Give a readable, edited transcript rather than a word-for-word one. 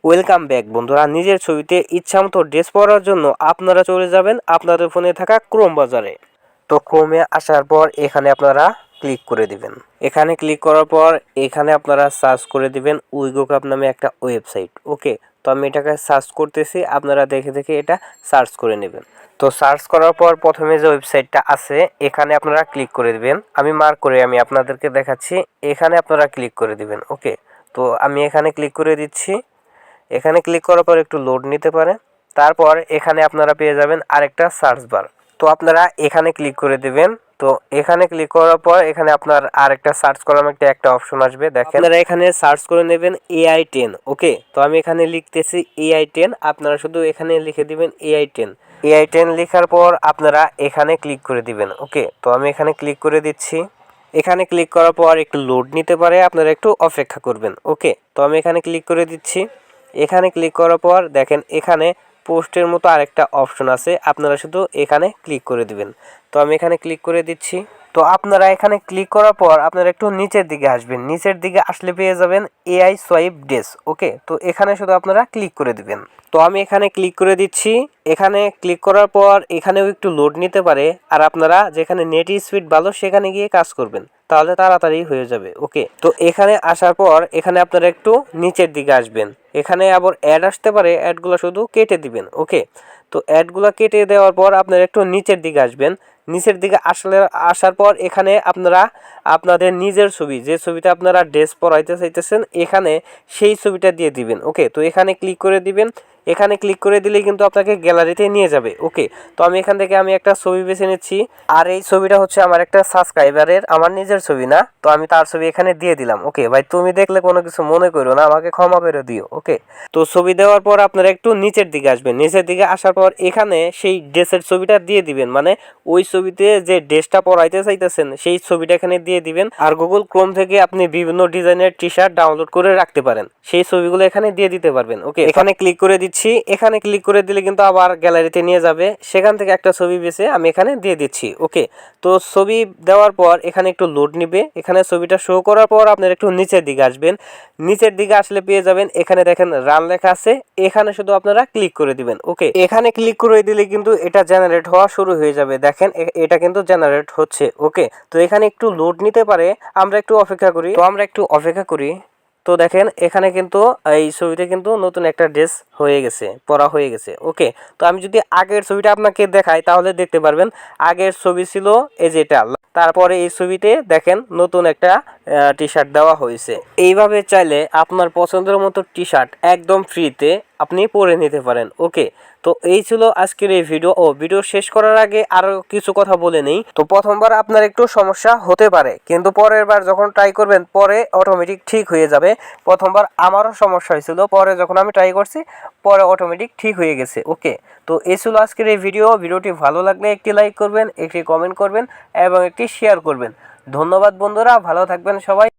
Welcome back বন্ধুরা। নিজের ছবিতে ইচ্ছামতো ড্রেস পরার জন্য আপনারা চলে যাবেন আপনাদের ফোনে থাকা ক্রোম বাজারে। তো ক্রোমে আসার পর এখানে আপনারা ক্লিক করে দিবেন। এখানে ক্লিক করার পর এখানে আপনারা সার্চ করে দিবেন উইগো কাপ নামে একটা ওয়েবসাইট। ওকে, তো আমি এটাকে সার্চ করতেছি, আপনারা দেখে দেখে এটা সার্চ করে নেবেন। তো সার্চ করার পর প্রথমে যে ওয়েবসাইটটা আছে এখানে আপনারা ক্লিক করে দিবেন। আমি মার্ক করে আমি আপনাদেরকে দেখাচ্ছি, এখানে আপনারা ক্লিক করে দিবেন। ওকে, তো আমি এখানে ক্লিক করে দিচ্ছি। এখানে ক্লিক করার পর একটু লোড নিতে পারে, তারপর এখানে আপনারা পেয়ে যাবেন আরেকটা সার্চ বার। তো আপনারা এখানে ক্লিক করে দেবেন। তো এখানে ক্লিক করার পর এখানে আপনার আরেকটা সার্চ করার একটা অপশন আসবে, দেখেন আপনারা এখানে সার্চ করে নেবেন AI10। ওকে, তো আমি এখানে লিখতেছি AI10, আপনারা শুধু এখানে লিখে দিবেন AI10। AI10 লেখার পর আপনারা এখানে ক্লিক করে দিবেন। ওকে, তো আমি এখানে ক্লিক করে দিচ্ছি। এখানে ক্লিক করার পর একটু লোড নিতে পারে, আপনারা একটু অপেক্ষা করবেন। ওকে, তো আমি এখানে ক্লিক করে দিচ্ছি। এখানে ক্লিক করার পর দেখেন এখানে পোস্টের মতো আরেকটা অপশন আছে, আপনারা শুধু এখানে ক্লিক করে দিবেন। তো আমি এখানে ক্লিক করে দিচ্ছি। তো আপনারা এখানে ক্লিক করার পর আপনারা একটু নিচের দিকে আসবেন, নিচের দিকে আসলে পেয়ে যাবেন AI সোয়াইপ ড্রেস। ওকে, তো এখানে শুধু আপনারা ক্লিক করে দিবেন। তো আমি এখানে ক্লিক করে দিচ্ছি। এখানে ক্লিক করার পর এখানেও একটু লোড নিতে পারে, আর আপনারা যেখানে নেট স্পিড ভালো সেখানে গিয়ে কাজ করবেন, তাহলে তাড়াতাড়ি হয়ে যাবে। ওকে, তো এখানে আসার পর এখানে আপনারা একটু নিচের দিকে আসবেন। এখানে আবার অ্যাড আসতে পারে, অ্যাডগুলো শুধু কেটে দিবেন। ওকে, তো অ্যাডগুলো কেটে দেওয়ার পর আপনারা একটু নিচের দিকে আসবেন। নিচের দিকে আসার পর এখানে আপনারা আপনাদের নিজের ছবি, যে ছবিটা আপনারা ড্রেস পরাইতে চাইতেছেন এখানে সেই ছবিটা দিয়ে দিবেন। ওকে, তো এখানে ক্লিক করে দিবেন। এখানে ক্লিক করে দিলেই কিন্তু আপনাকে গ্যালারিতে নিয়ে যাবে। ওকে, তো আমি এখান থেকে একটা ছবি বেছে নিচ্ছি, আর এই ছবিটা হচ্ছে আমার একটা সাবস্ক্রাইবারের, আমার নিজের ছবি না। তো আমি তার ছবি এখানে দিয়ে দিলাম। ওকে ভাই, তুমি দেখলে কোনো কিছু মনে করো না, আমাকে ক্ষমা করে দিও। ওকে, তো ছবি দেওয়ার পর আপনারা একটু নিচের দিকে আসবেন। নিচের দিকে আসার পর এখানে সেই ড্রেসের ছবিটা দিয়ে দিবেন, মানে ওই ছবিতে যে ড্রেসটা পরাইতে চাইতেছেন সেই ছবিটা এখানে দিয়ে দিবেন। আর গুগল ক্রোম থেকে আপনি বিভিন্ন ডিজাইনের টি শার্ট ডাউনলোড করে রাখতে পারেন, সেই ছবিগুলো এখানে দিয়ে দিতে পারবেন। ওকে, এখানে ক্লিক করে দিচ্ছি। এখানে ক্লিক করে দিলে কিন্তু আবার গ্যালারিতে নিয়ে যাবে, সেখান থেকে একটা ছবি বেছে আমি এখানে দিয়ে দিচ্ছি। ওকে, তো ছবি দেওয়ার পর এখানে একটু লোড নিবে। এখানে ছবিটা শো করার পর আপনার একটু নিচের দিকে আসবেন। নিচের দিকে আসলে পেয়ে যাবেন এখানে দেখেন রান লেখা আছে, এখানে শুধু আপনারা ক্লিক করে দিবেন। ওকে, এখানে ক্লিক করে দিলে কিন্তু এটা জেনারেট হওয়া শুরু হয়ে যাবে। দেখেন এটা কিন্তু জেনারেট হচ্ছে। ওকে, তো এখানে একটু লোড নিতে পারে, আমরা একটু অপেক্ষা করি। তো আমরা একটু অপেক্ষা করি। তো দেখেন এখানে কিন্তু এই ছবিতে কিন্তু নতুন একটা ড্রেস হয়ে গেছে, পরা হয়ে গেছে। ওকে, তো আমি যদি আগের ছবিটা আপনাকে দেখাই তাহলে দেখতে পারবেন আগের ছবি ছিল এই যেটা, তারপরে এই ছবিতে দেখেন নতুন একটা টি শার্ট দেওয়া হয়েছে। এইভাবে চাইলে আপনার পছন্দের মতো টি শার্ট একদম ফ্রিতে আপনি পরে নিতে পারেন। ওকে, তো এই ছিল আজকের এই ভিডিও। ভিডিও শেষ করার আগে আরো কিছু কথা বলে নেই। তো প্রথমবার আপনার একটু সমস্যা হতে পারে, কিন্তু পরের বার যখন ট্রাই করবেন পরে অটোমেটিক ঠিক হয়ে যাবে। প্রথমবার আমারও সমস্যা হয়েছিল, পরে যখন আমি ট্রাই করছি পরে অটোমেটিক ঠিক হয়ে গেছে। ওকে, তো এই ছিল আজকের এই ভিডিওটি ভালো লাগলে একটি লাইক করবেন, একটি কমেন্ট করবেন এবং একটি শেয়ার করবেন। ধন্যবাদ বন্ধুরা, ভালো থাকবেন সবাই।